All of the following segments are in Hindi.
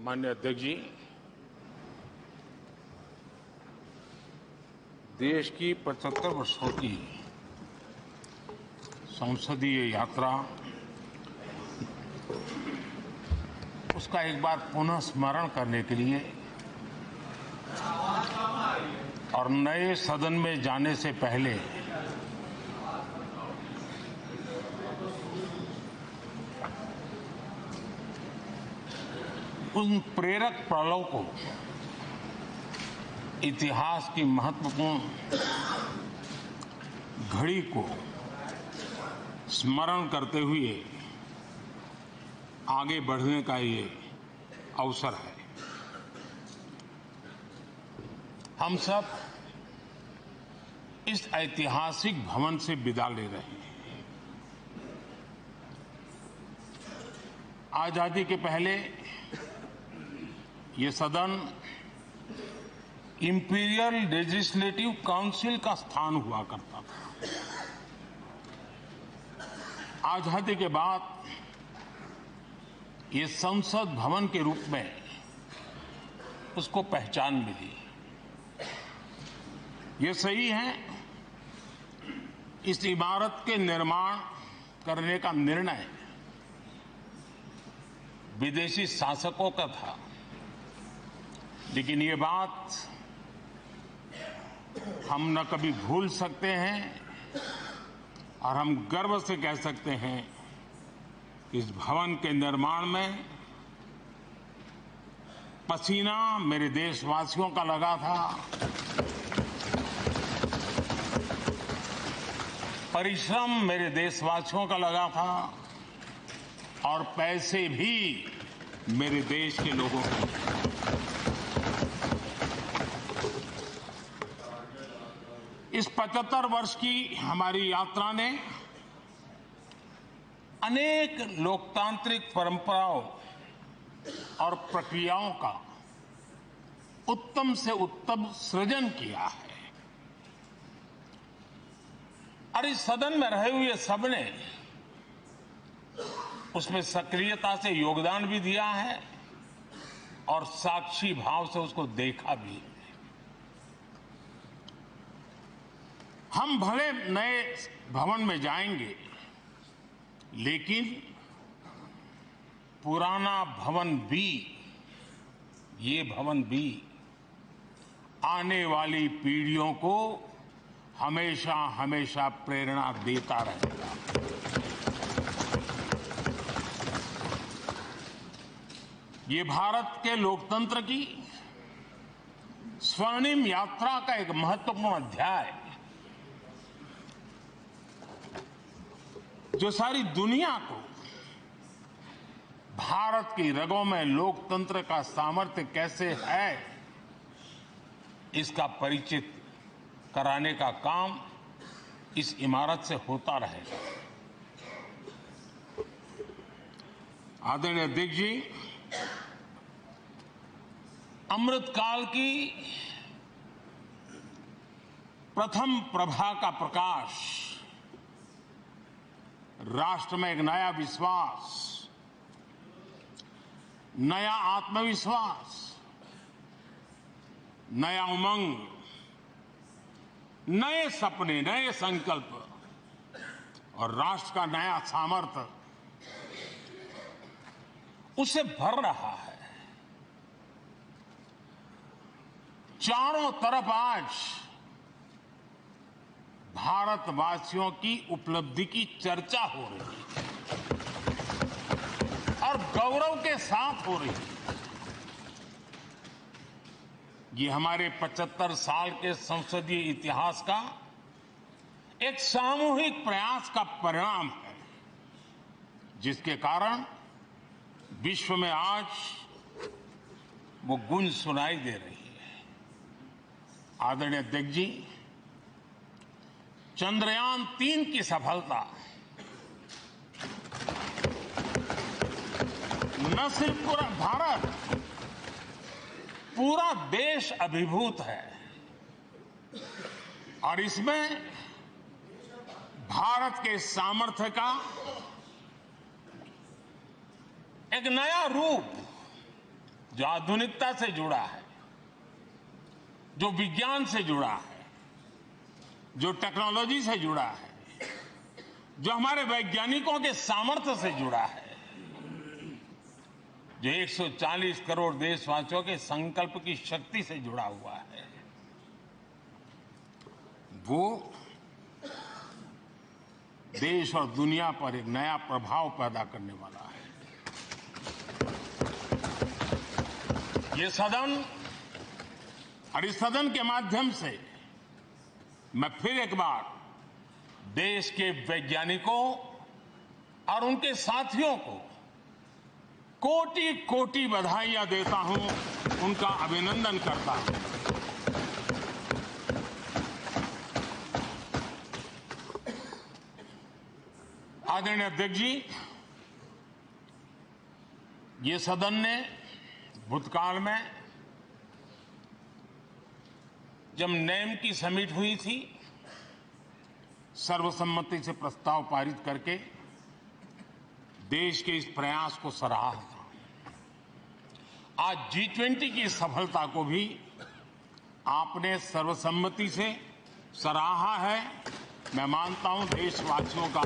माननीय अध्यक्ष जी, देश की 75 वर्षों की संसदीय यात्रा, उसका एक बार पुनः स्मरण करने के लिए और नए सदन में जाने से पहले उन प्रेरक पलों को, इतिहास की महत्वपूर्ण घड़ी को स्मरण करते हुए आगे बढ़ने का ये अवसर है। हम सब इस ऐतिहासिक भवन से विदा ले रहे हैं। आजादी के पहले ये सदन इंपीरियल लेजिस्लेटिव काउंसिल का स्थान हुआ करता था। आजादी के बाद ये संसद भवन के रूप में उसको पहचान मिली। ये सही है, इस इमारत के निर्माण करने का निर्णय विदेशी शासकों का था, लेकिन ये बात हम न कभी भूल सकते हैं और हम गर्व से कह सकते हैं कि इस भवन के निर्माण में पसीना मेरे देशवासियों का लगा था, परिश्रम मेरे देशवासियों का लगा था और पैसे भी मेरे देश के लोगों के। इस 75 वर्ष की हमारी यात्रा ने अनेक लोकतांत्रिक परंपराओं और प्रक्रियाओं का उत्तम से उत्तम सृजन किया है और इस सदन में रहे हुए सबने उसमें सक्रियता से योगदान भी दिया है और साक्षी भाव से उसको देखा भी है। हम भले नए भवन में जाएंगे, लेकिन पुराना भवन भी, ये भवन भी आने वाली पीढ़ियों को हमेशा हमेशा प्रेरणा देता रहेगा। ये भारत के लोकतंत्र की स्वर्णिम यात्रा का एक महत्वपूर्ण अध्याय, जो सारी दुनिया को भारत की रगों में लोकतंत्र का सामर्थ्य कैसे है, इसका परिचित कराने का काम इस इमारत से होता रहेगा। आदरणीय अध्यक्ष जी, अमृतकाल की प्रथम प्रभा का प्रकाश राष्ट्र में एक नया विश्वास, नया आत्मविश्वास, नया उमंग, नए सपने, नए संकल्प और राष्ट्र का नया सामर्थ्य उसे भर रहा है। चारों तरफ आज भारतवासियों की उपलब्धि की चर्चा हो रही है और गौरव के साथ हो रही है। ये हमारे 75 साल के संसदीय इतिहास का एक सामूहिक प्रयास का परिणाम है, जिसके कारण विश्व में आज वो गूंज सुनाई दे रही है। आदरणीय अध्यक्ष जी, चंद्रयान 3 की सफलता न सिर्फ पूरा भारत, पूरा देश अभिभूत है और इसमें भारत के सामर्थ्य का एक नया रूप जो आधुनिकता से जुड़ा है, जो विज्ञान से जुड़ा है, जो टेक्नोलॉजी से जुड़ा है, जो हमारे वैज्ञानिकों के सामर्थ्य से जुड़ा है, जो 140 करोड़ देशवासियों के संकल्प की शक्ति से जुड़ा हुआ है, वो देश और दुनिया पर एक नया प्रभाव पैदा करने वाला है। ये सदन और इस सदन के माध्यम से मैं फिर एक बार देश के वैज्ञानिकों और उनके साथियों को कोटि कोटि बधाइयां देता हूं, उनका अभिनंदन करता हूं। आदरणीय अध्यक्ष जी, ये सदन ने भूतकाल में जब नेम की समिट हुई थी, सर्वसम्मति से प्रस्ताव पारित करके देश के इस प्रयास को सराहा था। आज G20 की सफलता को भी आपने सर्वसम्मति से सराहा है। मैं मानता हूं देशवासियों का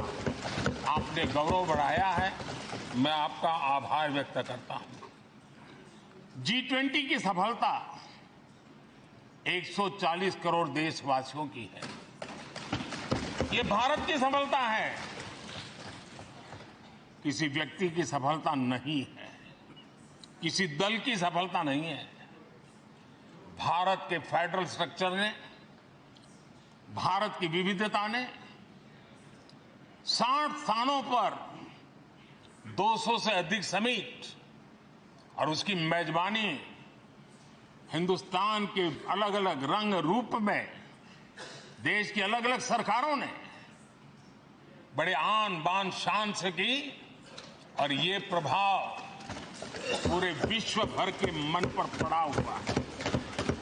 आपने गौरव बढ़ाया है। मैं आपका आभार व्यक्त करता हूं। G20 की सफलता 140 करोड़ देशवासियों की है। ये भारत की सफलता है, किसी व्यक्ति की सफलता नहीं है, किसी दल की सफलता नहीं है। भारत के फेडरल स्ट्रक्चर ने, भारत की विविधता ने 60 स्थानों पर 200 से अधिक समिट और उसकी मेजबानी हिंदुस्तान के अलग अलग रंग रूप में देश की अलग अलग सरकारों ने बड़े आन बान शान से की और ये प्रभाव पूरे विश्व भर के मन पर पड़ा हुआ है।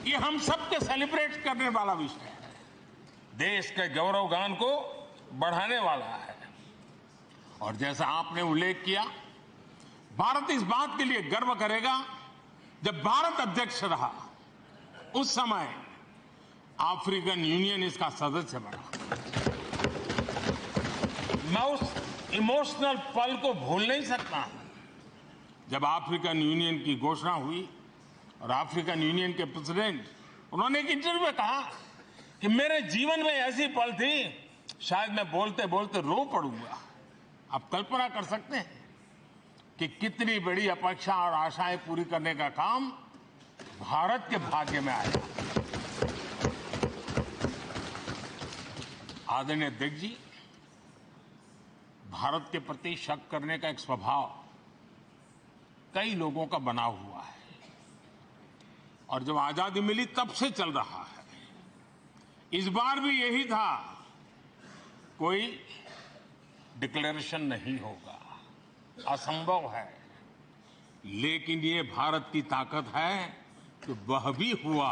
ये हम सबके सेलिब्रेट करने वाला विषय है, देश के गौरवगान को बढ़ाने वाला है। और जैसा आपने उल्लेख किया, भारत इस बात के लिए गर्व करेगा, जब भारत अध्यक्ष रहा उस समय अफ्रीकन यूनियन इसका सदस्य बना। मैं उस इमोशनल पल को भूल नहीं सकता जब अफ्रीकन यूनियन की घोषणा हुई और अफ्रीकन यूनियन के प्रेसिडेंट, उन्होंने एक इंटरव्यू में कहा कि मेरे जीवन में ऐसी पल थी, शायद मैं बोलते बोलते रो पड़ूंगा। आप कल्पना कर सकते हैं कि कितनी बड़ी अपेक्षा और आशाएं पूरी करने का काम भारत के भाग्य में आया। आदरणीय अध्यक्ष जी, भारत के प्रति शक करने का एक स्वभाव कई लोगों का बना हुआ है और जब आजादी मिली तब से चल रहा है। इस बार भी यही था, कोई डिक्लेरेशन नहीं होगा, असंभव है। लेकिन ये भारत की ताकत है कि वह भी हुआ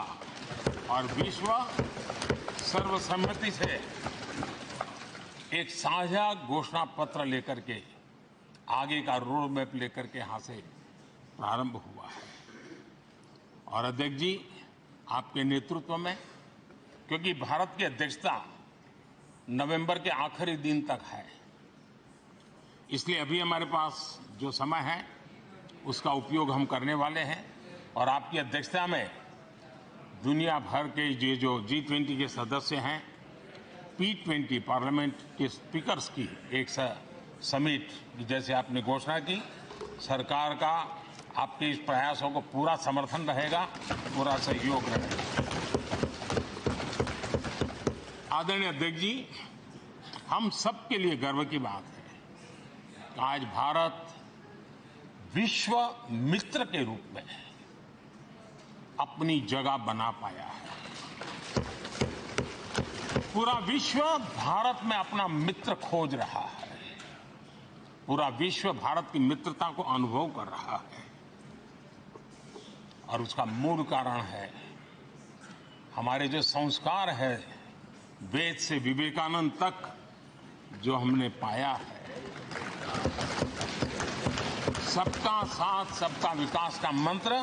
और विश्व सर्वसम्मति से एक साझा घोषणा पत्र लेकर के आगे का रोड मैप लेकर के यहां से प्रारंभ हुआ है। और अध्यक्ष जी, आपके नेतृत्व में, क्योंकि भारत की अध्यक्षता नवंबर के आखिरी दिन तक है, इसलिए अभी हमारे पास जो समय है उसका उपयोग हम करने वाले हैं। और आपकी अध्यक्षता में दुनिया भर के ये जो G20 के सदस्य हैं, P20 पार्लियामेंट के स्पीकर्स की एक समिट, जैसे आपने घोषणा की, सरकार का आपके इस प्रयासों को पूरा समर्थन रहेगा, पूरा सहयोग रहेगा। आदरणीय अध्यक्ष जी, हम सबके लिए गर्व की बात है कि आज भारत विश्व मित्र के रूप में अपनी जगह बना पाया है। पूरा विश्व भारत में अपना मित्र खोज रहा है, पूरा विश्व भारत की मित्रता को अनुभव कर रहा है। और उसका मूल कारण है हमारे जो संस्कार है, वेद से विवेकानंद तक जो हमने पाया है। सबका साथ सबका विकास का मंत्र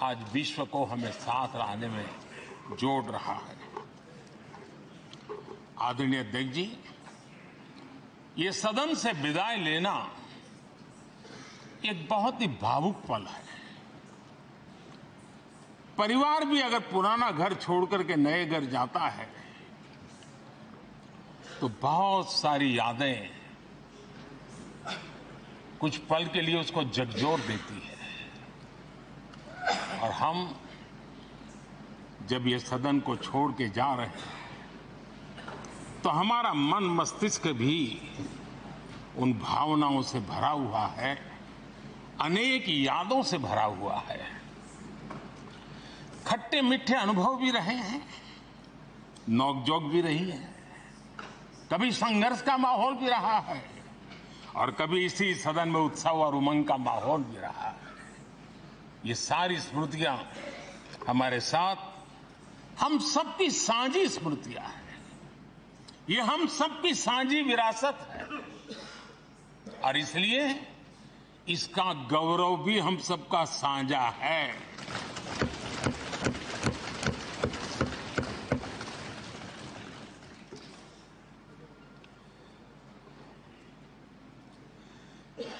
आज विश्व को हमें साथ लाने में जोड़ रहा है। आदरणीय अध्यक्ष जी, ये सदन से विदाई लेना एक बहुत ही भावुक पल है। परिवार भी अगर पुराना घर छोड़कर के नए घर जाता है तो बहुत सारी यादें कुछ पल के लिए उसको झकझोर देती है। और हम जब ये सदन को छोड़ के जा रहे हैं तो हमारा मन मस्तिष्क भी उन भावनाओं से भरा हुआ है, अनेक यादों से भरा हुआ है। खट्टे मीठे अनुभव भी रहे हैं, नोकझोंक भी रही है, कभी संघर्ष का माहौल भी रहा है और कभी इसी सदन में उत्सव और उमंग का माहौल भी रहा है। ये सारी स्मृतियां हमारे साथ हम सबकी साझी स्मृतियां हैं, ये हम सबकी साझी विरासत है और इसलिए इसका गौरव भी हम सबका साझा है।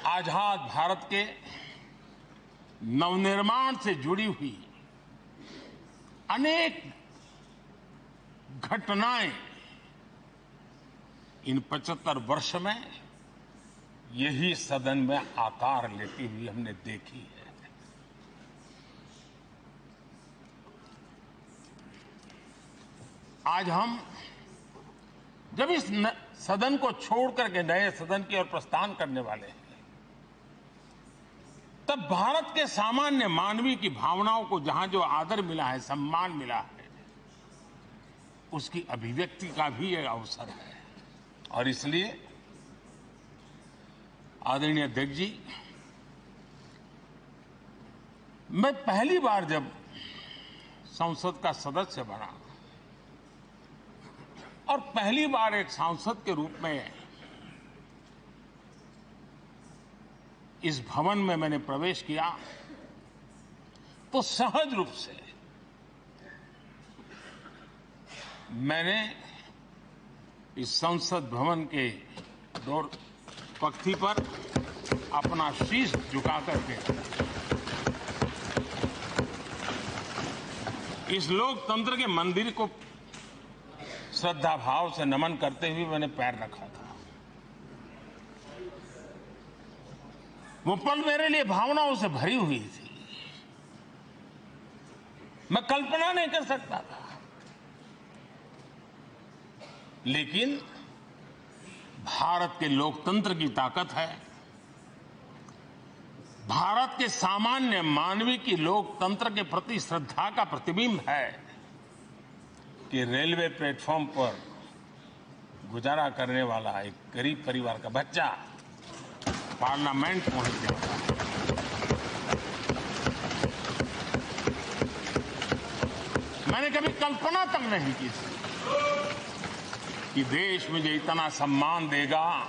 आजाद भारत के नवनिर्माण से जुड़ी हुई अनेक घटनाएं इन 75 वर्ष में यही सदन में आकार लेती हुई हमने देखी है। आज हम जब इस सदन को छोड़ करके नए सदन की ओर प्रस्थान करने वाले हैं, तब भारत के सामान्य मानवीय की भावनाओं को जहां जो आदर मिला है, सम्मान मिला है, उसकी अभिव्यक्ति का भी एक अवसर है। और इसलिए आदरणीय अध्यक्ष जी, मैं पहली बार जब संसद का सदस्य बना और पहली बार एक सांसद के रूप में इस भवन में मैंने प्रवेश किया तो सहज रूप से मैंने इस संसद भवन के दौर पक्ति पर अपना शीश झुका करके इस लोकतंत्र के मंदिर को श्रद्धा भाव से नमन करते हुए मैंने पैर रखा था। वो पल मेरे लिए भावनाओं से भरी हुई थी, मैं कल्पना नहीं कर सकता था। लेकिन भारत के लोकतंत्र की ताकत है, भारत के सामान्य मानवीय की लोकतंत्र के प्रति श्रद्धा का प्रतिबिंब है कि रेलवे प्लेटफॉर्म पर गुजारा करने वाला एक गरीब परिवार का बच्चा पार्लियामेंट पहुंच गया। मैंने कभी कल्पना तक नहीं की थी कि देश मुझे इतना सम्मान देगा,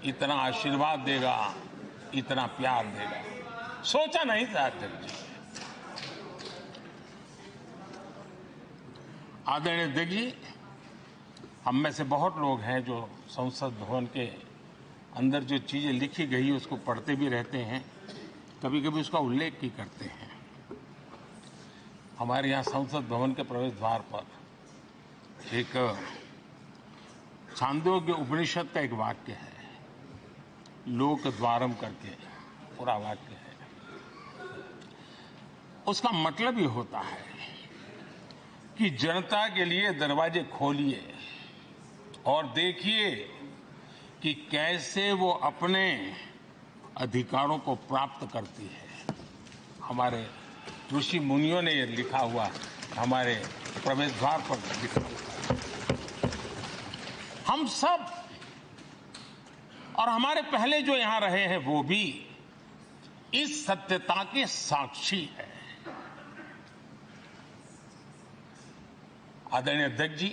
इतना आशीर्वाद देगा, इतना प्यार देगा। सोचा नहीं था अध्यक्ष जी। आदरणीय अध्यक्ष जी, हम में से बहुत लोग हैं जो संसद भवन के अंदर जो चीजें लिखी गई उसको पढ़ते भी रहते हैं, कभी कभी उसका उल्लेख भी करते हैं। हमारे यहाँ संसद भवन के प्रवेश द्वार पर एक छांदोग्य उपनिषद का एक वाक्य है, लोक द्वारम करके पूरा वाक्य है। उसका मतलब ये होता है कि जनता के लिए दरवाजे खोलिए और देखिए कि कैसे वो अपने अधिकारों को प्राप्त करती है। हमारे ऋषि मुनियों ने ये लिखा हुआ हमारे प्रवेश द्वार पर लिखा हुआ। हम सब और हमारे पहले जो यहां रहे हैं वो भी इस सत्यता के साक्षी है। आदरणीय अध्यक्ष जी,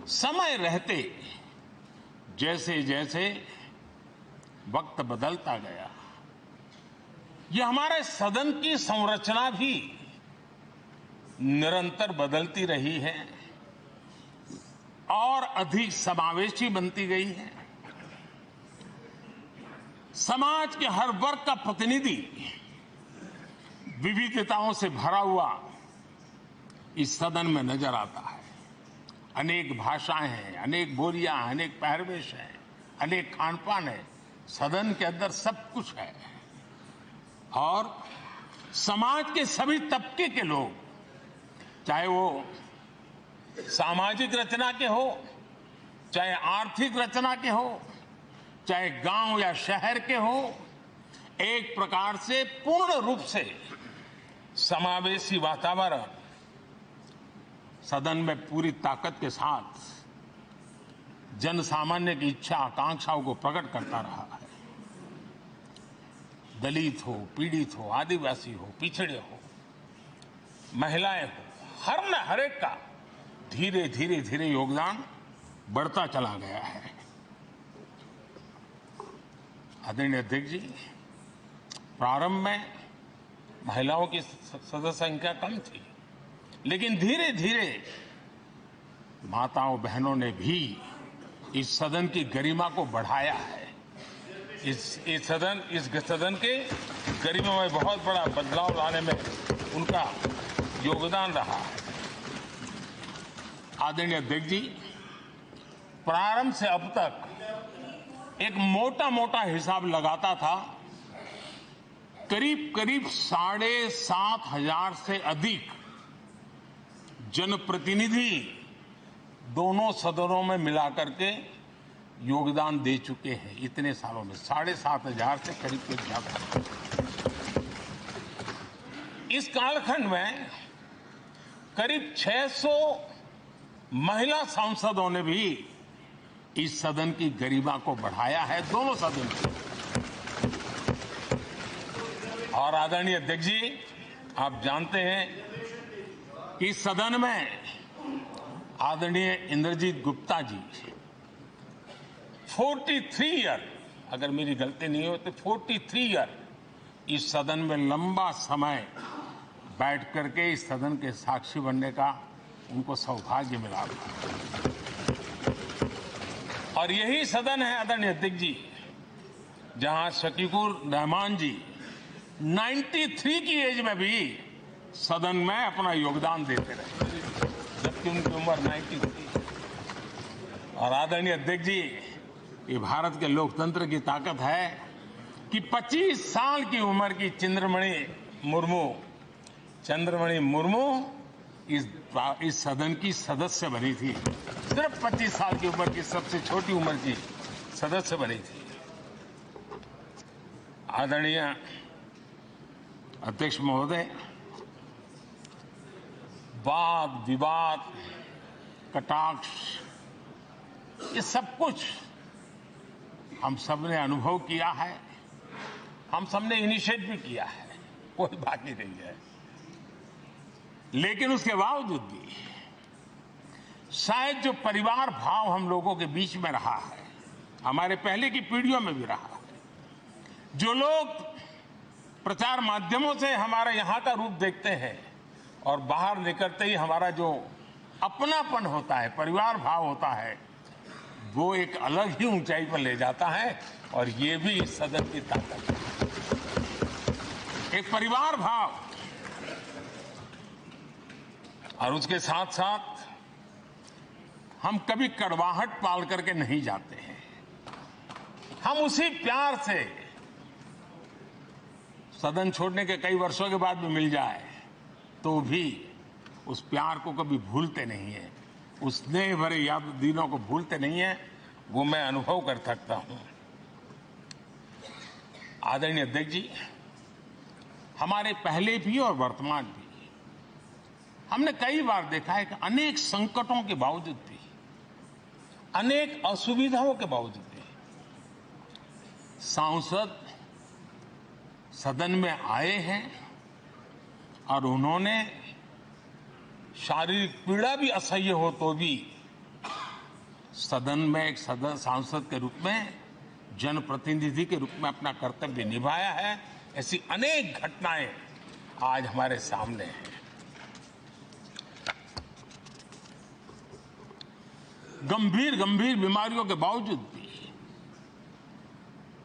समय रहते जैसे जैसे वक्त बदलता गया, ये हमारे सदन की संरचना भी निरंतर बदलती रही है और अधिक समावेशी बनती गई है। समाज के हर वर्ग का प्रतिनिधि विविधताओं से भरा हुआ इस सदन में नजर आता है। अनेक भाषाएं हैं, अनेक बोलियां, अनेक पहरवेश हैं, अनेक खान-पान है। सदन के अंदर सब कुछ है और समाज के सभी तबके के लोग, चाहे वो सामाजिक रचना के हो, चाहे आर्थिक रचना के हो, चाहे गांव या शहर के हो, एक प्रकार से पूर्ण रूप से समावेशी वातावरण सदन में पूरी ताकत के साथ जन सामान्य की इच्छा आकांक्षाओं को प्रकट करता रहा है। दलित हो, पीड़ित हो, आदिवासी हो, पिछड़े हो, महिलाएं हो, हर एक का धीरे धीरे धीरे योगदान बढ़ता चला गया है। आदरणीय अध्यक्ष जी, प्रारंभ में महिलाओं की सदस्य संख्या कम थी, लेकिन धीरे धीरे माताओं बहनों ने भी इस सदन की गरिमा को बढ़ाया है। इस सदन के गरिमा में बहुत बड़ा बदलाव लाने में उनका योगदान रहा है। आदरणीय अध्यक्ष जी, प्रारंभ से अब तक एक मोटा हिसाब लगाता था, करीब 7,500 से अधिक जनप्रतिनिधि दोनों सदनों में मिलाकर के योगदान दे चुके हैं। इतने सालों में 7,500 से करीब ज्यादा। इस कालखंड में करीब 600 महिला सांसदों ने भी इस सदन की गरिमा को बढ़ाया है, दोनों सदन की। और आदरणीय अध्यक्ष जी, आप जानते हैं कि इस सदन में आदरणीय इंद्रजीत गुप्ता जी 43 ईयर, अगर मेरी गलती नहीं हो तो 43 ईयर इस सदन में लंबा समय बैठ करके इस सदन के साक्षी बनने का उनको सौभाग्य मिला। और यही सदन है आदरणीय अध्यक्ष जी, जहां शकीकुर रहमान जी 93 की एज में भी सदन में अपना योगदान देते रहे, जबकि उनकी उम्र 93। और आदरणीय अध्यक्ष जी, ये भारत के लोकतंत्र की ताकत है कि 25 साल की उम्र की चंद्रमणि मुर्मू इस सदन की सदस्य बनी थी। सिर्फ 25 साल की उम्र की, सबसे छोटी उम्र की सदस्य बनी थी। आदरणीय अध्यक्ष महोदय, वाद विवाद, कटाक्ष, ये सब कुछ हम सब ने अनुभव किया है, हम सब ने इनिशिएट भी किया है, कोई बाकी नहीं है। लेकिन उसके बावजूद भी शायद जो परिवार भाव हम लोगों के बीच में रहा है, हमारे पहले की पीढ़ियों में भी रहा है, जो लोग प्रचार माध्यमों से हमारा यहाँ का रूप देखते हैं और बाहर निकलते ही हमारा जो अपनापन होता है, परिवार भाव होता है, वो एक अलग ही ऊंचाई पर ले जाता है। और ये भी इस सदन की ताकत है, एक परिवार भाव। और उसके साथ साथ हम कभी कड़वाहट पाल करके नहीं जाते हैं। हम उसी प्यार से सदन छोड़ने के कई वर्षों के बाद भी मिल जाए तो भी उस प्यार को कभी भूलते नहीं है, उस स्नेह भरे याद दिनों को भूलते नहीं है। वो मैं अनुभव कर सकता हूं। आदरणीय अध्यक्ष जी, हमारे पहले भी और वर्तमान भी हमने कई बार देखा है कि अनेक संकटों के बावजूद भी, अनेक असुविधाओं के बावजूद भी सांसद सदन में आए हैं और उन्होंने शारीरिक पीड़ा भी असह्य हो तो भी सदन में एक सांसद के रूप में, जनप्रतिनिधि के रूप में अपना कर्तव्य निभाया है। ऐसी अनेक घटनाएं आज हमारे सामने हैं। गंभीर गंभीर बीमारियों के बावजूद भी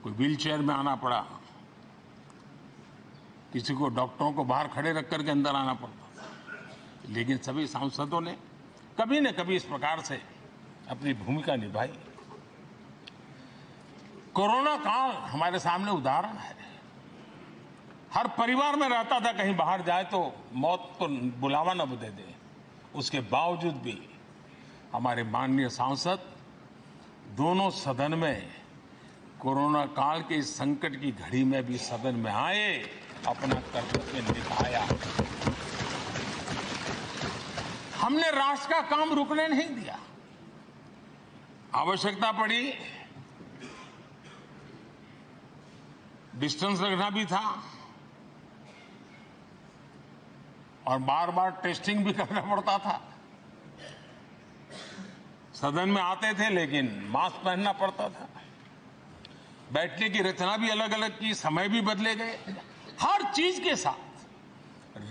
कोई व्हीलचेयर में आना पड़ा, किसी को डॉक्टरों को बाहर खड़े रख करके अंदर आना पड़ता, लेकिन सभी सांसदों ने कभी न कभी इस प्रकार से अपनी भूमिका निभाई। कोरोना काल हमारे सामने उदाहरण है। हर परिवार में रहता था कहीं बाहर जाए तो मौत को बुलावा न दे दे, उसके बावजूद भी हमारे माननीय सांसद दोनों सदन में कोरोना काल के इस संकट की घड़ी में भी सदन में आए, अपना कर्तव्य निभाया। हमने राष्ट्र का काम रुकने नहीं दिया। आवश्यकता पड़ी, डिस्टेंस रखना भी था और बार बार टेस्टिंग भी करना पड़ता था। सदन में आते थे लेकिन मास्क पहनना पड़ता था। बैठने की रचना भी अलग अलग की, समय भी बदले गए। हर चीज के साथ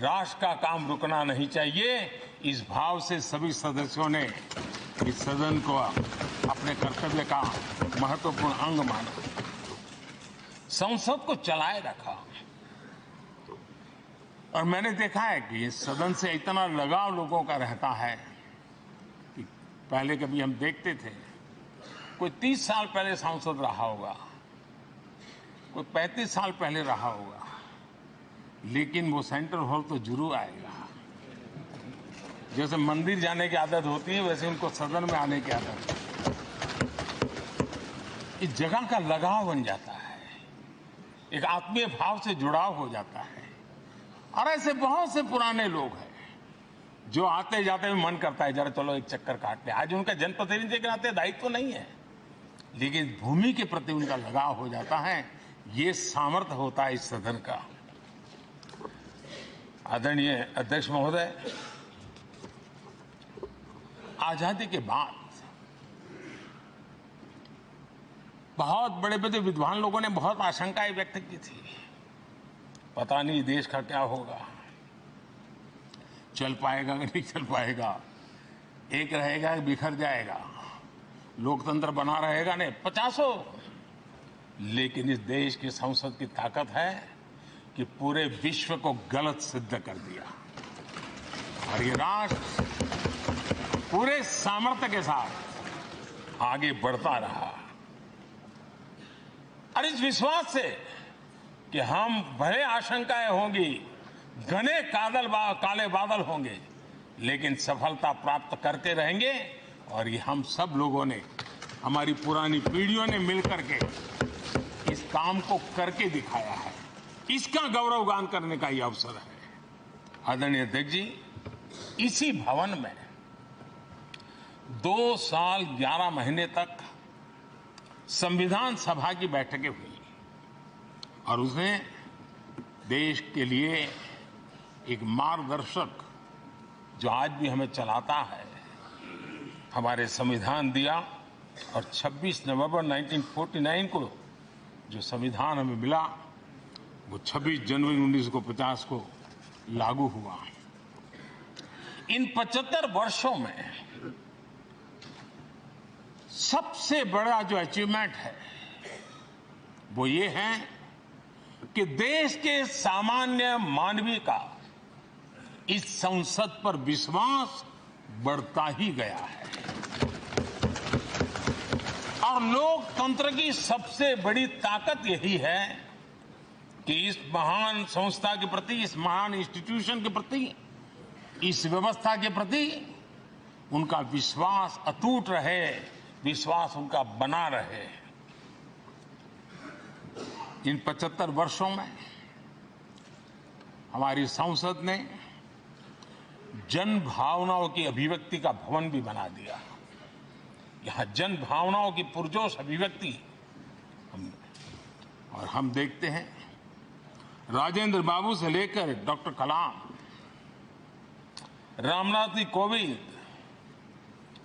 राष्ट्र का काम रुकना नहीं चाहिए, इस भाव से सभी सदस्यों ने इस सदन को अपने कर्तव्य का महत्वपूर्ण अंग माना, संसद को चलाए रखा। और मैंने देखा है कि इस सदन से इतना लगाव लोगों का रहता है कि पहले कभी हम देखते थे कोई 30 साल पहले सांसद रहा होगा, कोई 35 साल पहले रहा होगा, लेकिन वो सेंट्रल हॉल तो जरूर आएगा। जैसे मंदिर जाने की आदत होती है वैसे उनको सदन में आने की आदत है। इस जगह का लगाव बन जाता है, एक आत्मीय भाव से जुड़ाव हो जाता है। और ऐसे बहुत से पुराने लोग हैं जो आते जाते में मन करता है जरा चलो एक चक्कर काट ले। आज उनका जनप्रतिनिधि के नाते दायित्व तो नहीं है, लेकिन भूमि के प्रति उनका लगाव हो जाता है। ये सामर्थ्य होता है इस सदन का। आदरणीय अध्यक्ष महोदय, आजादी के बाद बहुत बड़े बड़े विद्वान लोगों ने बहुत आशंकाएं व्यक्त की थी, पता नहीं देश का क्या होगा, चल पाएगा कि नहीं चल पाएगा, एक रहेगा कि बिखर जाएगा, लोकतंत्र बना रहेगा नहीं, 50। लेकिन इस देश की संसद की ताकत है कि पूरे विश्व को गलत सिद्ध कर दिया और ये राष्ट्र पूरे सामर्थ्य के साथ आगे बढ़ता रहा। और इस विश्वास से कि हम भले आशंकाएं होंगी, घने काले बादल होंगे, लेकिन सफलता प्राप्त करते रहेंगे। और ये हम सब लोगों ने, हमारी पुरानी पीढ़ियों ने मिलकर के इस काम को करके दिखाया है, इसका गौरवगान करने का ये अवसर है। आदरणीय अध्यक्ष जी, इसी भवन में 2 साल 11 महीने तक संविधान सभा की बैठकें हुई और उसने देश के लिए एक मार्गदर्शक जो आज भी हमें चलाता है, हमारे संविधान दिया। और 26 नवंबर 1949 को जो संविधान हमें मिला वो 26 जनवरी 1950 को लागू हुआ। इन 75 वर्षों में सबसे बड़ा जो अचीवमेंट है वो ये है कि देश के सामान्य मानवी का इस संसद पर विश्वास बढ़ता ही गया है। और लोकतंत्र की सबसे बड़ी ताकत यही है कि इस महान संस्था के प्रति, इस महान इंस्टीट्यूशन के प्रति, इस व्यवस्था के प्रति उनका विश्वास अटूट रहे, विश्वास उनका बना रहे। इन 75 वर्षों में हमारी संसद ने जन भावनाओं की अभिव्यक्ति का भवन भी बना दिया। यहां जन भावनाओं की पुरजोश अभिव्यक्ति और हम देखते हैं राजेंद्र बाबू से लेकर डॉक्टर कलाम, रामनाथ कोविंद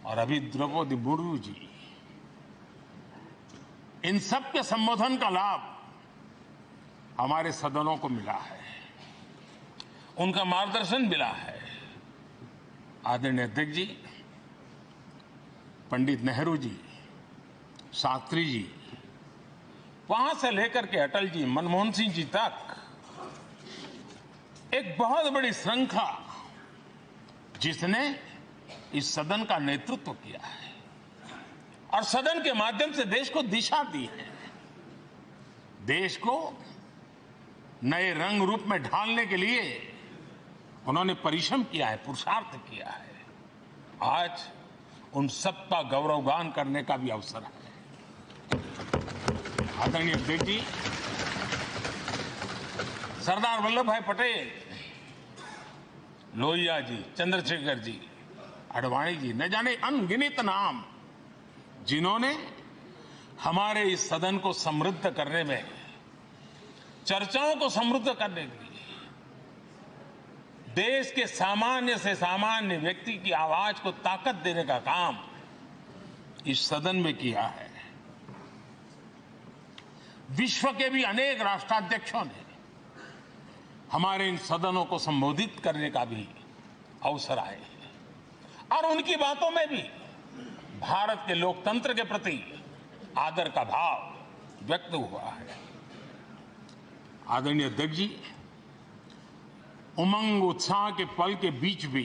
और अभी द्रौपदी मुर्मू जी, इन सब के संबोधन का लाभ हमारे सदनों को मिला है, उनका मार्गदर्शन मिला है। आदरणीय अध्यक्ष जी, पंडित नेहरू जी, शास्त्री जी, वहां से लेकर के अटल जी, मनमोहन सिंह जी तक एक बहुत बड़ी श्रृंखला जिसने इस सदन का नेतृत्व किया है और सदन के माध्यम से देश को दिशा दी है, देश को नए रंग रूप में ढालने के लिए उन्होंने परिश्रम किया है, पुरुषार्थ किया है। आज उन सबका गौरवगान करने का भी अवसर है। आदरणीय अध्यक्ष जी, सरदार वल्लभ भाई पटेल, लोहिया जी, चंद्रशेखर जी, आडवाणी जी, न जाने अनगिनत नाम, जिन्होंने हमारे इस सदन को समृद्ध करने में, चर्चाओं को समृद्ध करने के लिए, देश के सामान्य से सामान्य व्यक्ति की आवाज को ताकत देने का काम इस सदन में किया है। विश्व के भी अनेक राष्ट्राध्यक्षों ने हमारे इन सदनों को संबोधित करने का भी अवसर आए हैं और उनकी बातों में भी भारत के लोकतंत्र के प्रति आदर का भाव व्यक्त हुआ है। आदरणीय अध्यक्ष जी, उमंग उत्साह के पल के बीच भी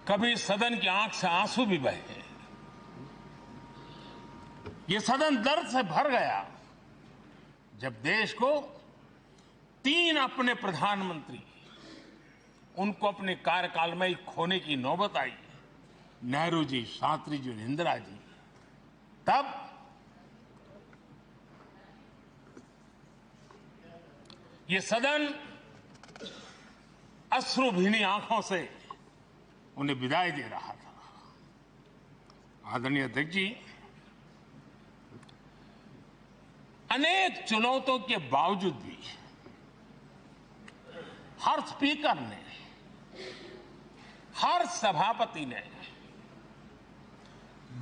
कभी सदन की आंख से आंसू भी बहे। ये सदन दर्द से भर गया जब देश को 3 अपने प्रधानमंत्री उनको अपने कार्यकाल में ही खोने की नौबत आई, नेहरू जी, शास्त्री जी, इंदिरा जी। तब ये सदन अश्रु भीनी आंखों से उन्हें विदाई दे रहा था। आदरणीय अध्यक्ष जी, अनेक चुनौतियों के बावजूद भी हर स्पीकर ने, हर सभापति ने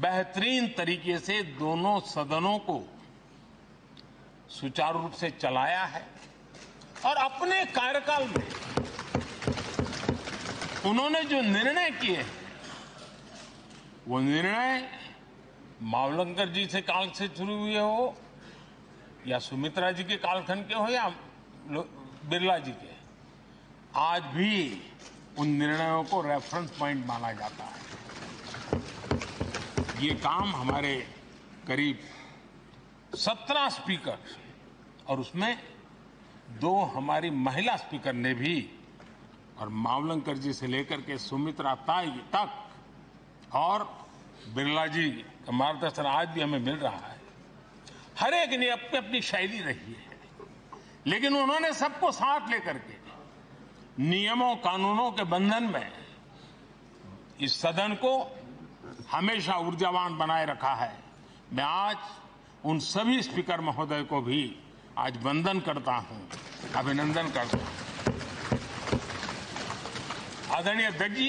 बेहतरीन तरीके से दोनों सदनों को सुचारू रूप से चलाया है और अपने कार्यकाल में उन्होंने जो निर्णय किए, वो निर्णय मावलंकर जी से काल से शुरू हुए हो या सुमित्रा जी के कालखंड के हो या बिरला जी के, आज भी उन निर्णयों को रेफरेंस पॉइंट माना जाता है। ये काम हमारे करीब 17 स्पीकर और उसमें 2 हमारी महिला स्पीकर ने भी, और मावलंकर जी से लेकर के सुमित्रा ताई तक और बिरला जी का मार्गदर्शन आज भी हमें मिल रहा है। हर एक ने अपनी अपनी शैली रही है, लेकिन उन्होंने सबको साथ लेकर के नियमों कानूनों के बंधन में इस सदन को हमेशा ऊर्जावान बनाए रखा है। मैं आज उन सभी स्पीकर महोदय को भी आज वंदन करता हूं, अभिनंदन करता हूं। आदरणीय अध्यक्ष जी,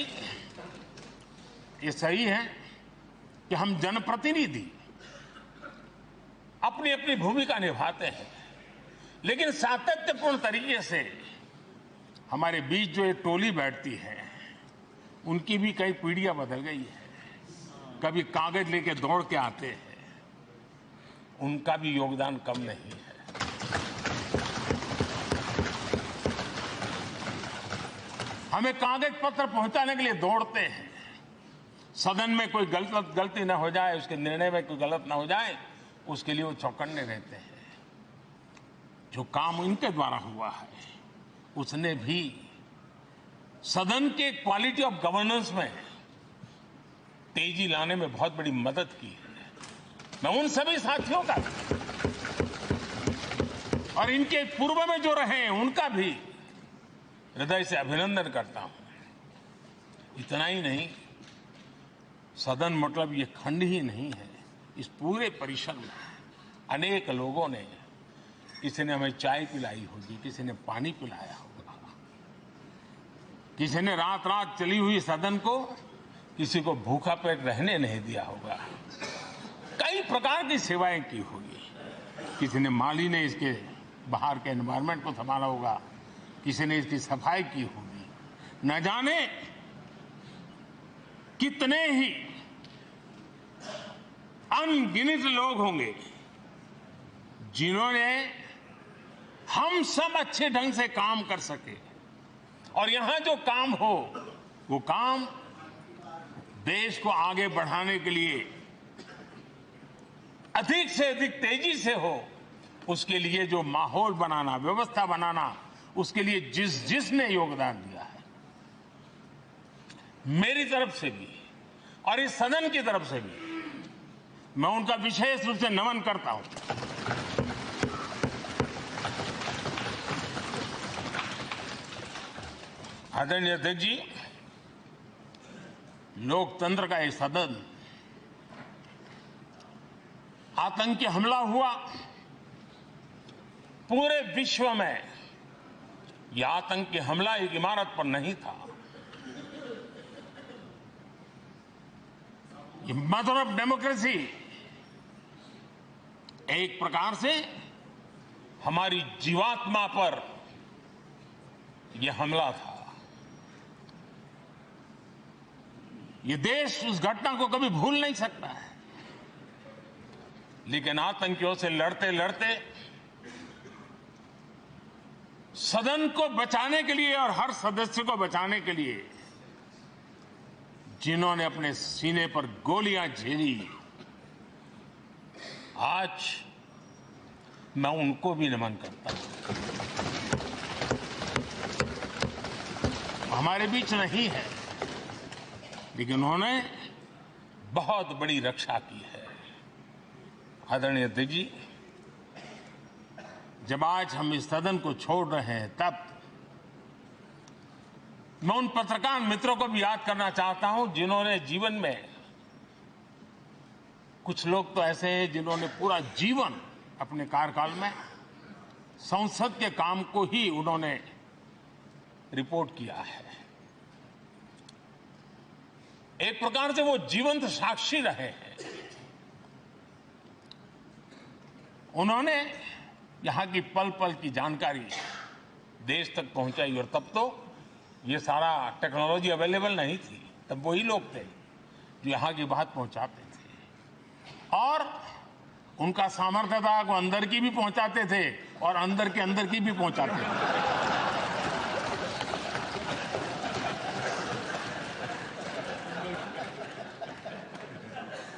ये सही है कि हम जनप्रतिनिधि अपनी अपनी भूमिका निभाते हैं, लेकिन सातत्यपूर्ण तरीके से हमारे बीच जो ये टोली बैठती है, उनकी भी कई पीढ़ियां बदल गई है। कभी कागज लेके दौड़ के आते हैं, उनका भी योगदान कम नहीं है। हमें कागज पत्र पहुंचाने के लिए दौड़ते हैं, सदन में कोई गलती ना हो जाए, उसके निर्णय में कोई गलत ना हो जाए, उसके लिए वो चौकन्ने रहते हैं। जो काम इनके द्वारा हुआ है, उसने भी सदन के क्वालिटी ऑफ गवर्नेंस में तेजी लाने में बहुत बड़ी मदद की है। मैं उन सभी साथियों का और इनके पूर्व में जो रहे हैं उनका भी हृदय से अभिनंदन करता हूं। इतना ही नहीं, सदन मतलब ये खंड ही नहीं है, इस पूरे परिसर में अनेक लोगों ने, किसी ने हमें चाय पिलाई होगी, किसी ने पानी पिलाया होगा, किसी ने रात रात चली हुई सदन को किसी को भूखा पेट रहने नहीं दिया होगा। कई प्रकार की सेवाएं की होगी। किसी ने माली ने इसके बाहर के एनवायरनमेंट को संभाला होगा, किसी ने इसकी सफाई की होगी। न जाने कितने ही अनगिनत लोग होंगे जिन्होंने हम सब अच्छे ढंग से काम कर सके, और यहां जो काम हो वो काम देश को आगे बढ़ाने के लिए अधिक से अधिक तेजी से हो, उसके लिए जो माहौल बनाना, व्यवस्था बनाना, उसके लिए जिसने योगदान दिया है, मेरी तरफ से भी और इस सदन की तरफ से भी मैं उनका विशेष रूप से नमन करता हूं। आदरणीय अध्यक्ष जी, लोकतंत्र का ये सदन, आतंकी हमला हुआ, पूरे विश्व में यह आतंकी हमला एक इमारत पर नहीं था, ये मदर ऑफ डेमोक्रेसी एक प्रकार से हमारी जीवात्मा पर यह हमला था। ये देश उस घटना को कभी भूल नहीं सकता है, लेकिन आतंकियों से लड़ते लड़ते सदन को बचाने के लिए और हर सदस्य को बचाने के लिए जिन्होंने अपने सीने पर गोलियां झेली, आज मैं उनको भी नमन करता हूं। हमारे बीच नहीं है, लेकिन उन्होंने बहुत बड़ी रक्षा की है। आदरणीय अध्यक्ष जी, जब आज हम इस सदन को छोड़ रहे हैं, तब मैं उन पत्रकार मित्रों को भी याद करना चाहता हूं जिन्होंने जीवन में, कुछ लोग तो ऐसे हैं जिन्होंने पूरा जीवन अपने कार्यकाल में संसद के काम को ही उन्होंने रिपोर्ट किया है। एक प्रकार से वो जीवंत साक्षी रहे हैं। उन्होंने यहां की पल पल की जानकारी देश तक पहुंचाई, और तब तो ये सारा टेक्नोलॉजी अवेलेबल नहीं थी। तब वही लोग थे जो यहां की बात पहुंचाते थे, और उनका सामर्थ्य था वो अंदर की भी पहुंचाते थे और अंदर की भी पहुंचाते थे।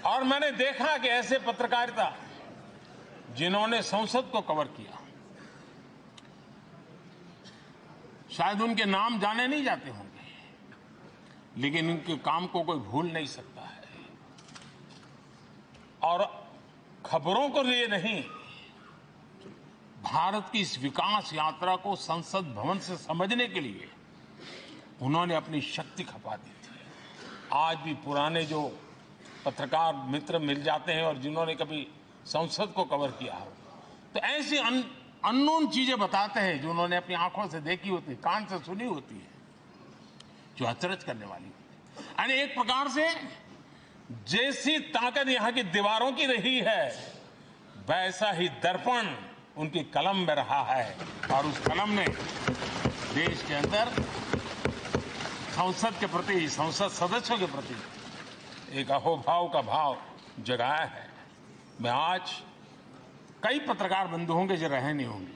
और मैंने देखा कि ऐसे पत्रकारिता जिन्होंने संसद को कवर किया, शायद उनके नाम जाने नहीं जाते होंगे, लेकिन उनके काम को कोई भूल नहीं सकता है। और खबरों को लिए नहीं, भारत की इस विकास यात्रा को संसद भवन से समझने के लिए उन्होंने अपनी शक्ति खपा दी थी। आज भी पुराने जो पत्रकार मित्र मिल जाते हैं और जिन्होंने कभी संसद को कवर किया हो, तो ऐसी अननोन चीजें बताते हैं जो उन्होंने अपनी आंखों से देखी होती है, कान से सुनी होती है, जो अचरज करने वाली होती है। यानी एक प्रकार से जैसी ताकत यहां की दीवारों की रही है, वैसा ही दर्पण उनकी कलम में रहा है, और उस कलम ने देश के अंदर संसद के प्रति, संसद सदस्यों के प्रति एक अहोभाव का भाव जगाया है। मैं आज कई पत्रकार बंधु होंगे जो रहे नहीं होंगे,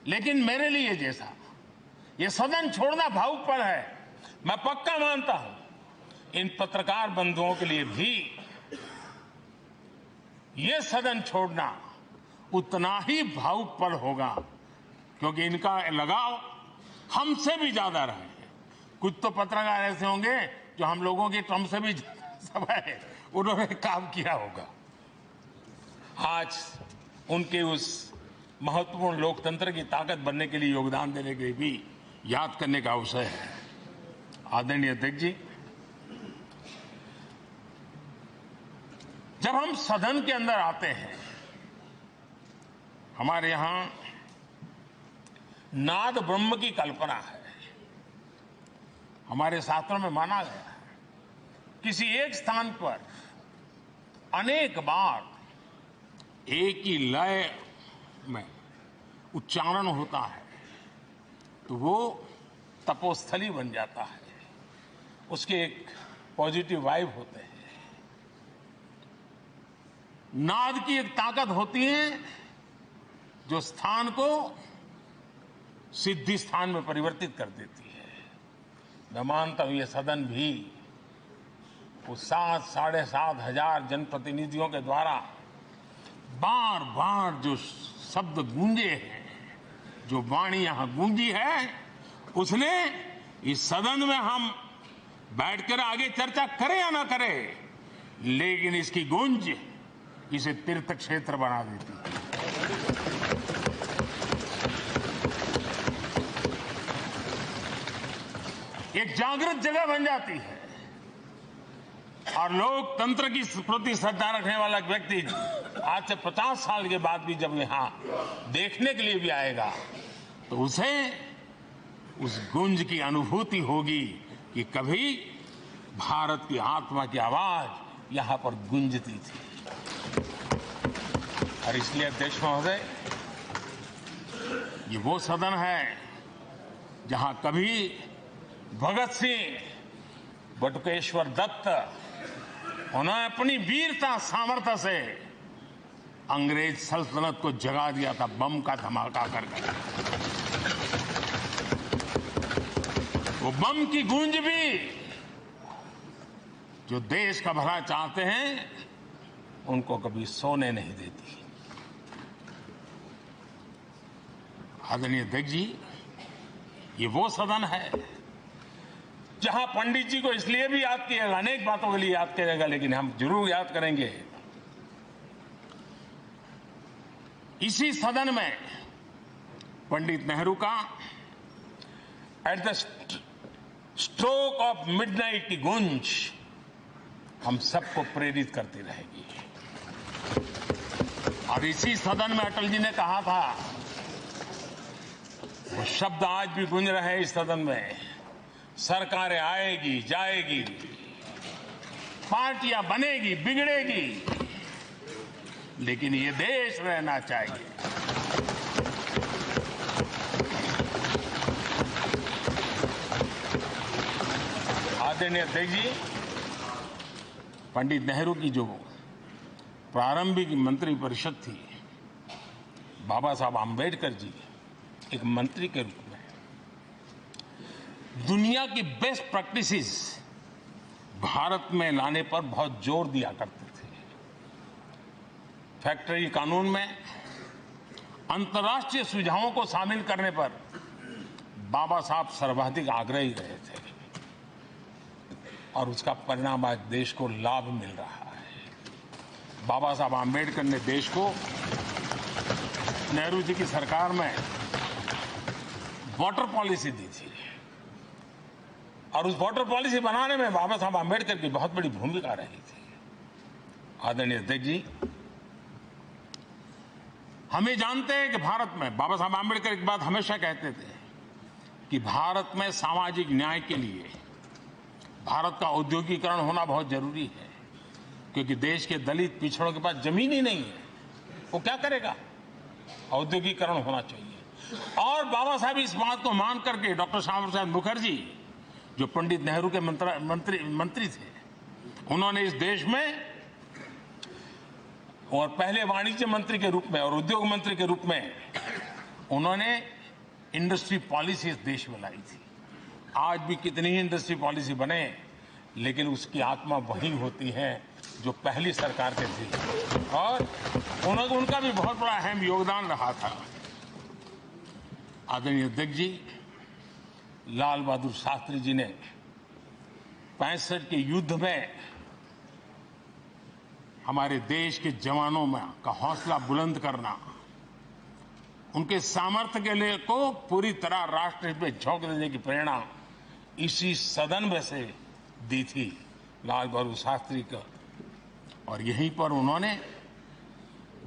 लेकिन मेरे लिए जैसा ये सदन छोड़ना भावुक पल है, मैं पक्का मानता हूं इन पत्रकार बंधुओं के लिए भी ये सदन छोड़ना उतना ही भावुक पल होगा, क्योंकि इनका लगाव हमसे भी ज्यादा रहे हैं। कुछ तो पत्रकार ऐसे होंगे जो हम लोगों की टर्म से भी समय उन्होंने काम किया होगा। आज उनके उस महत्वपूर्ण लोकतंत्र की ताकत बनने के लिए, योगदान देने के लिए भी याद करने का अवसर है। आदरणीय अध्यक्ष जी, जब हम सदन के अंदर आते हैं, हमारे यहां नाद ब्रह्म की कल्पना है। हमारे शास्त्रों में माना गया है किसी एक स्थान पर अनेक बार एक ही लय में उच्चारण होता है तो वो तपोस्थली बन जाता है, उसके एक पॉजिटिव वाइब होते हैं। नाद की एक ताकत होती है जो स्थान को सिद्धि स्थान में परिवर्तित कर देती है। मैं मानता हूं ये सदन भी उस 7,500 जनप्रतिनिधियों के द्वारा बार बार जो शब्द गूंजे हैं, जो वाणी यहां गूंजी है, उसने इस सदन में हम बैठकर आगे चर्चा करें या ना करें, लेकिन इसकी गूंज इसे तीर्थ क्षेत्र बना देती है। एक जागृत जगह बन जाती है और लोकतंत्र की प्रति श्रद्धा रखने वाला व्यक्ति आज से 50 साल के बाद भी जब यहां देखने के लिए भी आएगा तो उसे उस गूंज की अनुभूति होगी कि कभी भारत की आत्मा की आवाज यहां पर गूंजती थी। और इसलिए अध्यक्ष महोदय, ये वो सदन है जहां कभी भगत सिंह, बटुकेश्वर दत्त, उन्होंने अपनी वीरता सामर्थ्य से अंग्रेज सल्तनत को जगा दिया था बम का धमाका करके। वो बम की गूंज भी जो देश का भला चाहते हैं उनको कभी सोने नहीं देती। आदरणीय अध्यक्ष जी, ये वो सदन है जहां पंडित जी को इसलिए भी याद किएगा, अनेक बातों के लिए याद करेगा, लेकिन हम जरूर याद करेंगे इसी सदन में पंडित नेहरू का at the stroke of midnight की गूंज हम सबको प्रेरित करती रहेगी। और इसी सदन में अटल जी ने कहा था, वो शब्द आज भी गूंज रहे हैं इस सदन में, सरकारें आएगी जाएगी, पार्टियां बनेगी बिगड़ेगी, लेकिन ये देश रहना चाहिए। आदरणीय अध्यक्ष जी, पंडित नेहरू की जो प्रारंभिक मंत्रिपरिषद थी, बाबा साहब आम्बेडकर जी एक मंत्री के रूप में दुनिया की बेस्ट प्रैक्टिसेस भारत में लाने पर बहुत जोर दिया करते थे। फैक्ट्री कानून में अंतर्राष्ट्रीय सुझावों को शामिल करने पर बाबा साहब सर्वाधिक आग्रही रहे थे और उसका परिणाम आज देश को लाभ मिल रहा है। बाबा साहब आम्बेडकर ने देश को नेहरू जी की सरकार में वाटर पॉलिसी दी थी और उस वाटर पॉलिसी बनाने में बाबा साहब आम्बेडकर की बहुत बड़ी भूमिका रही थी। आदरणीय अध्यक्ष जी, हमें जानते हैं कि भारत में बाबा साहब आम्बेडकर एक बात हमेशा कहते थे कि भारत में सामाजिक न्याय के लिए भारत का औद्योगिकरण होना बहुत जरूरी है, क्योंकि देश के दलित पिछड़ों के पास जमीन ही नहीं है, वो क्या करेगा? औद्योगिकरण होना चाहिए। और बाबा साहब इस बात को मान करके डॉक्टर श्यामा प्रसाद मुखर्जी, जो पंडित नेहरू के मंत्री थे, उन्होंने इस देश में और पहले वाणिज्य मंत्री के रूप में और उद्योग मंत्री के रूप में उन्होंने इंडस्ट्री पॉलिसी इस देश में लाई थी। आज भी कितनी ही इंडस्ट्री पॉलिसी बने, लेकिन उसकी आत्मा वही होती है जो पहली सरकार के थी और उनका भी बहुत बड़ा अहम योगदान रहा था। आदरणीय अध्यक्ष जी, लाल बहादुर शास्त्री जी ने 65 के युद्ध में हमारे देश के जवानों में का हौसला बुलंद करना, उनके सामर्थ्य के लिए को पूरी तरह राष्ट्र हित में झोंक देने की प्रेरणा इसी सदन में से दी थी लाल बहादुर शास्त्री का। और यहीं पर उन्होंने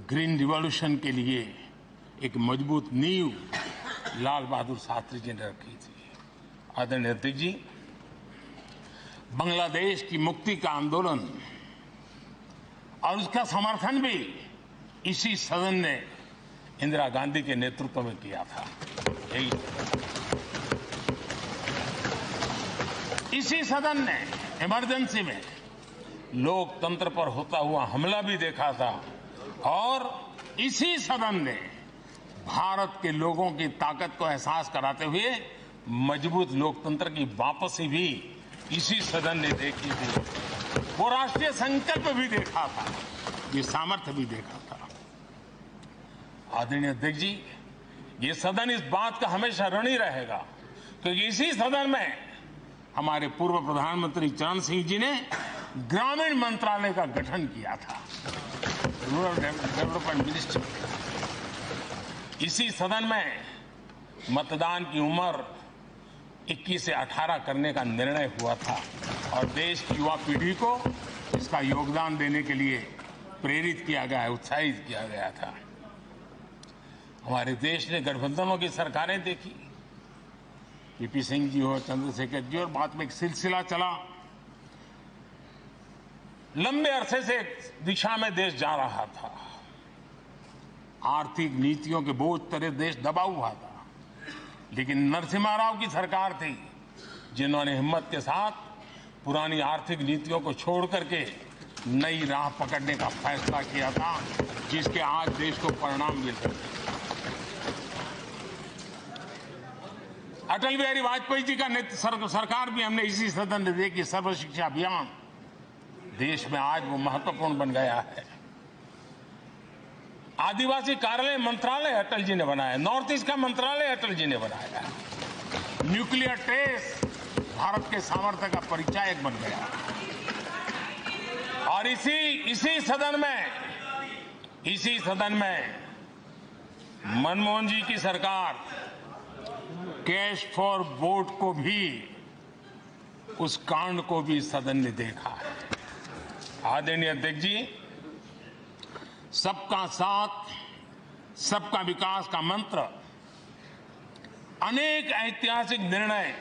ग्रीन रिवॉल्यूशन के लिए एक मजबूत नींव लाल बहादुर शास्त्री जी ने रखी थी। आदरणीय अध्यक्ष जी, बांग्लादेश की मुक्ति का आंदोलन और उसका समर्थन भी इसी सदन ने इंदिरा गांधी के नेतृत्व में किया था। इसी सदन ने इमरजेंसी में लोकतंत्र पर होता हुआ हमला भी देखा था और इसी सदन ने भारत के लोगों की ताकत को एहसास कराते हुए मजबूत लोकतंत्र की वापसी भी इसी सदन ने देखी थी। वो राष्ट्रीय संकल्प भी देखा था, ये सामर्थ्य भी देखा था। आदरणीय अध्यक्ष जी, ये सदन इस बात का हमेशा ऋणी रहेगा क्योंकि इसी सदन में हमारे पूर्व प्रधानमंत्री चरण सिंह जी ने ग्रामीण मंत्रालय का गठन किया था, रूरल डेवलपमेंट मिनिस्ट्री। इसी सदन में मतदान की उम्र 21 से 18 करने का निर्णय हुआ था और देश की युवा पीढ़ी को इसका योगदान देने के लिए प्रेरित किया गया, उत्साहित किया गया था। हमारे देश ने गठबंधनों की सरकारें देखी, पीपी सिंह जी हो, चंद्रशेखर जी, और बाद में एक सिलसिला चला। लंबे अरसे से दिशा में देश जा रहा था, आर्थिक नीतियों के बोझ तले देश दबा हुआ था, लेकिन नरसिम्हा राव की सरकार थी जिन्होंने हिम्मत के साथ पुरानी आर्थिक नीतियों को छोड़ करके नई राह पकड़ने का फैसला किया था, जिसके आज देश को परिणाम मिल रहे हैं। अटल बिहारी वाजपेयी जी का सरकार भी हमने इसी सदन ने देखी। सर्व शिक्षा अभियान देश में आज वो महत्वपूर्ण बन गया है। आदिवासी कार्यालय मंत्रालय अटल जी ने बनाया, नॉर्थ ईस्ट का मंत्रालय अटल जी ने बनाया। न्यूक्लियर टेस्ट भारत के सामर्थ्य का परिचायक बन गया। और इसी सदन में मनमोहन जी की सरकार कैश फॉर वोट को भी, उस कांड को भी सदन ने देखा है। आदरणीय अध्यक्ष जी, सबका साथ सबका विकास का मंत्र, अनेक ऐतिहासिक निर्णय,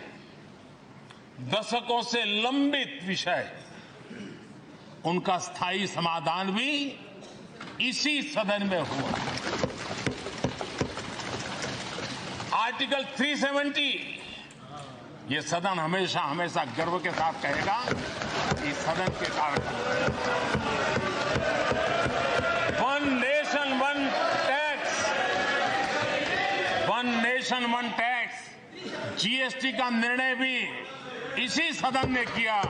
दशकों से लंबित विषय, उनका स्थायी समाधान भी इसी सदन में हुआ। आर्टिकल 370, ये सदन हमेशा हमेशा गर्व के साथ कहेगा कि सदन के कारण one nation one tax, GST का निर्णय भी इसी सदन ने किया।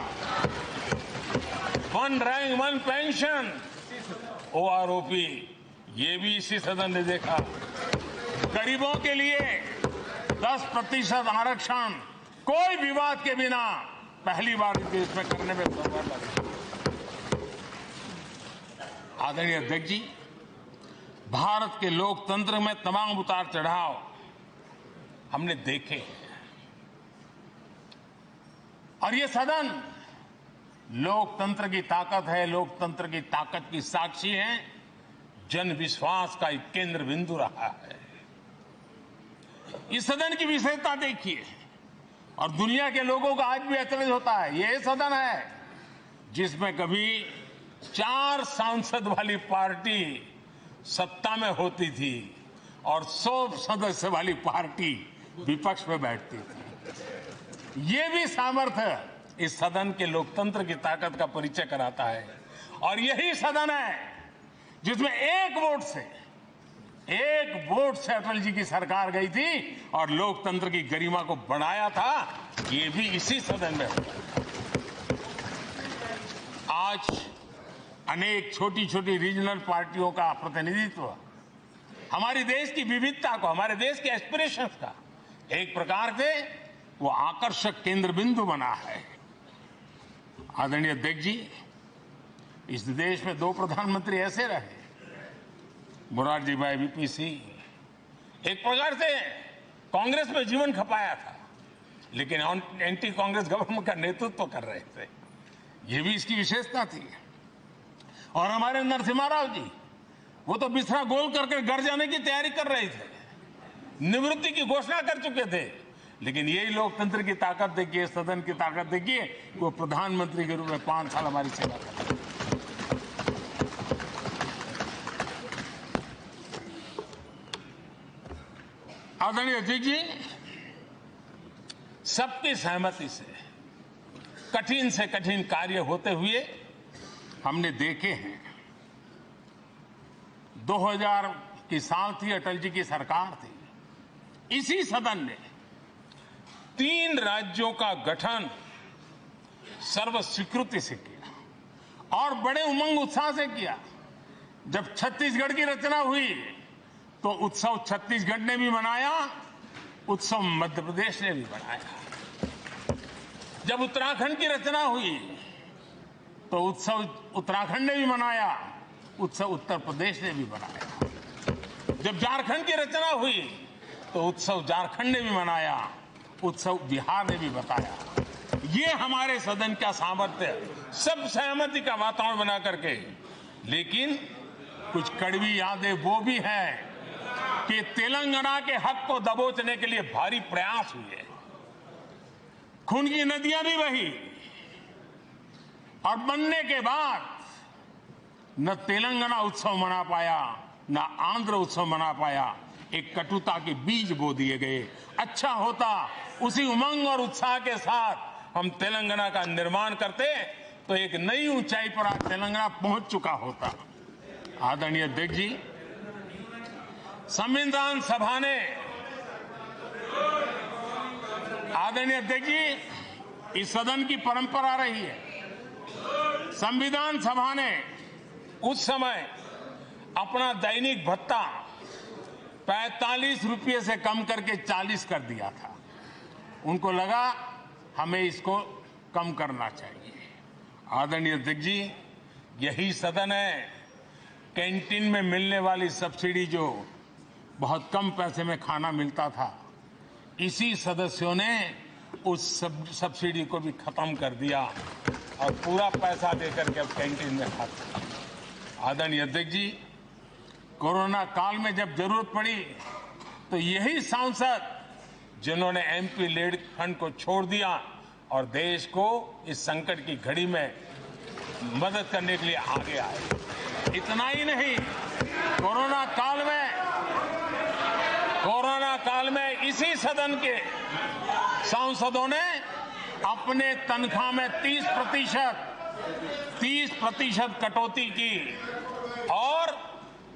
One rank one pension, OROP, ये भी इसी सदन ने देखा। गरीबों के लिए 10% आरक्षण कोई विवाद के बिना पहली बार देश में करने में सफल लगा। आदरणीय अध्यक्ष जी, भारत के लोकतंत्र में तमाम उतार चढ़ाव हमने देखे और ये सदन लोकतंत्र की ताकत है, लोकतंत्र की ताकत की साक्षी है, जन विश्वास का एक केंद्र बिंदु रहा है। इस सदन की विशेषता देखिए और दुनिया के लोगों का आज भी अचरज होता है। यह सदन है जिसमें कभी 4 सांसद वाली पार्टी सत्ता में होती थी और 100 सदस्य वाली पार्टी विपक्ष में बैठती थी। ये भी सामर्थ्य इस सदन के लोकतंत्र की ताकत का परिचय कराता है। और यही सदन है जिसमें एक वोट से अटल जी की सरकार गई थी और लोकतंत्र की गरिमा को बढ़ाया था। ये भी इसी सदन में हुआ। आज अनेक छोटी छोटी रीजनल पार्टियों का प्रतिनिधित्व हमारे देश की विविधता को, हमारे देश के एस्पिरेशंस का एक प्रकार से वो आकर्षक केंद्र बिंदु बना है। आदरणीय अध्यक्ष जी, इस देश में 2 प्रधानमंत्री ऐसे रहे, मोरारजी भाई, वीपी सिंह। एक प्रकार से कांग्रेस में जीवन खपाया था, लेकिन एंटी कांग्रेस गवर्नमेंट का नेतृत्व कर रहे थे। ये भी इसकी विशेषता थी। और हमारे नरसिम्हा राव जी, वो तो बिस्तर गोल करके घर जाने की तैयारी कर रहे थे, निवृत्ति की घोषणा कर चुके थे, लेकिन यही लोकतंत्र की ताकत देखिए, सदन की ताकत देखिए, वो प्रधानमंत्री के रूप में 5 साल हमारी सेवा कर रहे। आदरणीय अध्यक्ष जी, सबकी सहमति से कठिन से कठिन कार्य होते हुए हमने देखे हैं। 2000 की साल थी, अटल जी की सरकार थी। इसी सदन ने 3 राज्यों का गठन सर्व स्वीकृति से किया और बड़े उमंग उत्साह से किया। जब छत्तीसगढ़ की रचना हुई तो उत्सव छत्तीसगढ़ ने भी मनाया, उत्सव मध्य प्रदेश ने भी मनाया। जब उत्तराखंड की रचना हुई तो उत्सव उत्तराखंड ने भी मनाया, उत्सव उत्तर प्रदेश ने भी मनाया। जब झारखंड की रचना हुई तो उत्सव झारखंड ने भी मनाया, उत्सव बिहार ने भी बताया। ये हमारे सदन का सामर्थ्य, सब सहमति का वातावरण बना करके। लेकिन कुछ कड़वी यादें वो भी हैं कि तेलंगाना के हक को दबोचने के लिए भारी प्रयास हुए, खून की नदियां भी बही और बनने के बाद न तेलंगाना उत्सव मना पाया न आंध्र उत्सव मना पाया। एक कटुता के बीज बो दिए गए। अच्छा होता उसी उमंग और उत्साह के साथ हम तेलंगाना का निर्माण करते तो एक नई ऊंचाई पर आज तेलंगाना पहुंच चुका होता। आदरणीय अध्यक्ष जी, संविधान सभा ने, आदरणीय अध्यक्ष जी, इस सदन की परंपरा रही है। संविधान सभा ने उस समय अपना दैनिक भत्ता 45 रुपये से कम करके 40 कर दिया था। उनको लगा हमें इसको कम करना चाहिए। आदरणीय अध्यक्ष जी, यही सदन है कैंटीन में मिलने वाली सब्सिडी, जो बहुत कम पैसे में खाना मिलता था, इसी सदस्यों ने उस सब्सिडी को भी खत्म कर दिया और पूरा पैसा देकर के अब कैंटीन में खाते। आदरणीय अध्यक्ष जी, कोरोना काल में जब जरूरत पड़ी तो यही सांसद जिन्होंने एमपी लेड फंड को छोड़ दिया और देश को इस संकट की घड़ी में मदद करने के लिए आगे आए। इतना ही नहीं, कोरोना काल में इसी सदन के सांसदों ने अपने तनख्वाह में 30% कटौती की और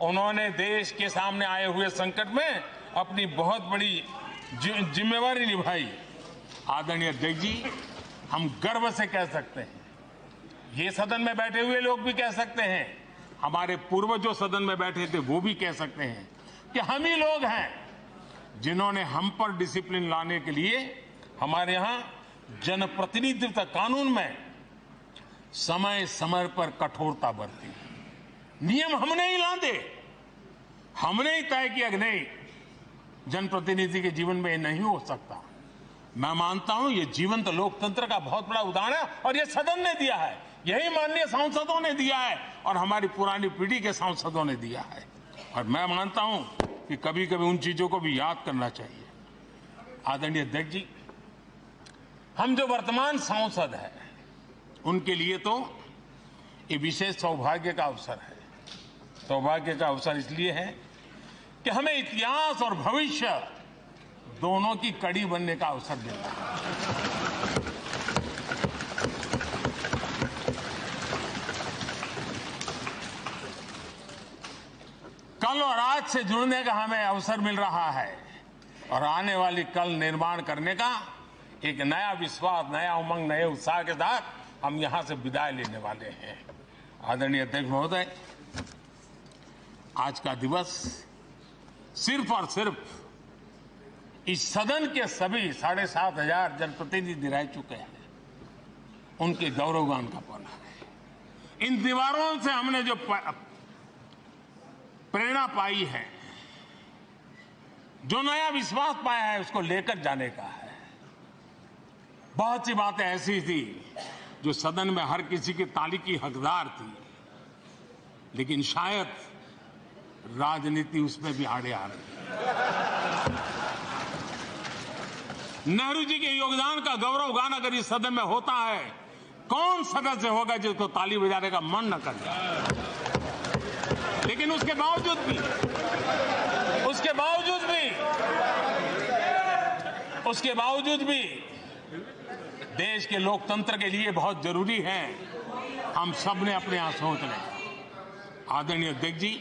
उन्होंने देश के सामने आए हुए संकट में अपनी बहुत बड़ी जिम्मेवारी निभाई। आदरणीय अध्यक्ष जी, हम गर्व से कह सकते हैं, ये सदन में बैठे हुए लोग भी कह सकते हैं, हमारे पूर्वज जो सदन में बैठे थे वो भी कह सकते हैं कि हम ही लोग हैं जिन्होंने हम पर डिसिप्लिन लाने के लिए हमारे यहां जनप्रतिनिधित्व कानून में समय समय पर कठोरता बरती। नियम हमने ही लादे, हमने ही तय किया कि नहीं, जनप्रतिनिधि के जीवन में ये नहीं हो सकता। मैं मानता हूं ये जीवंत लोकतंत्र का बहुत बड़ा उदाहरण है और ये सदन ने दिया है, यही माननीय सांसदों ने दिया है और हमारी पुरानी पीढ़ी के सांसदों ने दिया है। और मैं मानता हूं कि कभी कभी उन चीजों को भी याद करना चाहिए। आदरणीय अध्यक्ष जी, हम जो वर्तमान सांसद हैं उनके लिए तो ये विशेष सौभाग्य का अवसर है। सौभाग्य का अवसर इसलिए है कि हमें इतिहास और भविष्य दोनों की कड़ी बनने का अवसर मिलता है। कल और आज से जुड़ने का हमें अवसर मिल रहा है और आने वाली कल निर्माण करने का एक नया विश्वास, नया उमंग, नए उत्साह के साथ हम यहां से विदाई लेने वाले हैं। आदरणीय अध्यक्ष महोदय, आज का दिवस सिर्फ और सिर्फ इस सदन के सभी 7,500 जनप्रतिनिधि रह चुके हैं उनके गौरवगान का पल है। इन दीवारों से हमने जो प्रेरणा पाई है, जो नया विश्वास पाया है, उसको लेकर जाने का है। बहुत सी बातें ऐसी थी जो सदन में हर किसी की ताली की हकदार थी, लेकिन शायद राजनीति उसमें भी आड़े आ रही। नेहरू जी के योगदान का गौरवगान अगर इस सदन में होता है, कौन सदस्य होगा जिसको ताली बजाने का मन न करे। लेकिन उसके बावजूद भी उसके बावजूद भी देश के लोकतंत्र के लिए बहुत जरूरी है हम सब ने अपने यहां सोच लें। आदरणीय अध्यक्ष जी,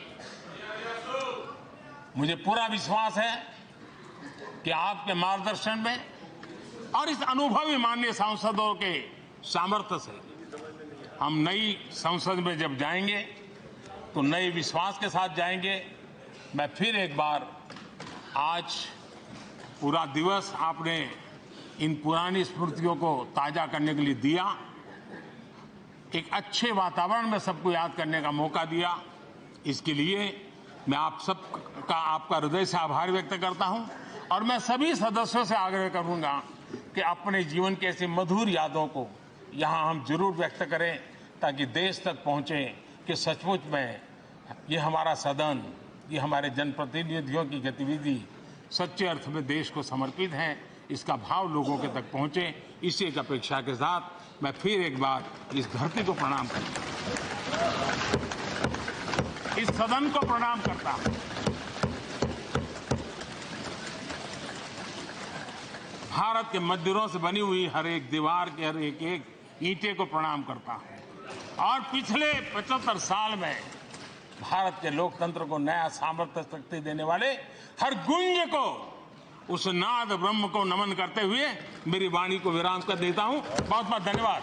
मुझे पूरा विश्वास है कि आपके मार्गदर्शन में और इस अनुभवी माननीय सांसदों के सामर्थ्य से हम नई संसद में जब जाएंगे तो नए विश्वास के साथ जाएंगे। मैं फिर एक बार आज पूरा दिवस आपने इन पुरानी स्मृतियों को ताजा करने के लिए दिया, एक अच्छे वातावरण में सबको याद करने का मौका दिया। इसके लिए मैं आप सबका आपका हृदय से आभार व्यक्त करता हूं और मैं सभी सदस्यों से आग्रह करूंगा कि अपने जीवन की ऐसी मधुर यादों को यहां हम जरूर व्यक्त करें ताकि देश तक पहुंचे कि सचमुच में ये हमारा सदन, ये हमारे जनप्रतिनिधियों की गतिविधि सच्चे अर्थ में देश को समर्पित है, इसका भाव लोगों के तक पहुंचे। इसी एक अपेक्षा के साथ मैं फिर एक बार इस धरती को प्रणाम करता हूं, इस सदन को प्रणाम करता हूं। भारत के मंदिरों से बनी हुई हर एक दीवार के हर एक ईंटे को प्रणाम करता हूं और पिछले 75 साल में भारत के लोकतंत्र को नया सामर्थ्य शक्ति देने वाले हर गुंज को, उस नाद ब्रह्म को नमन करते हुए मेरी वाणी को विराम कर देता हूं। बहुत बहुत धन्यवाद।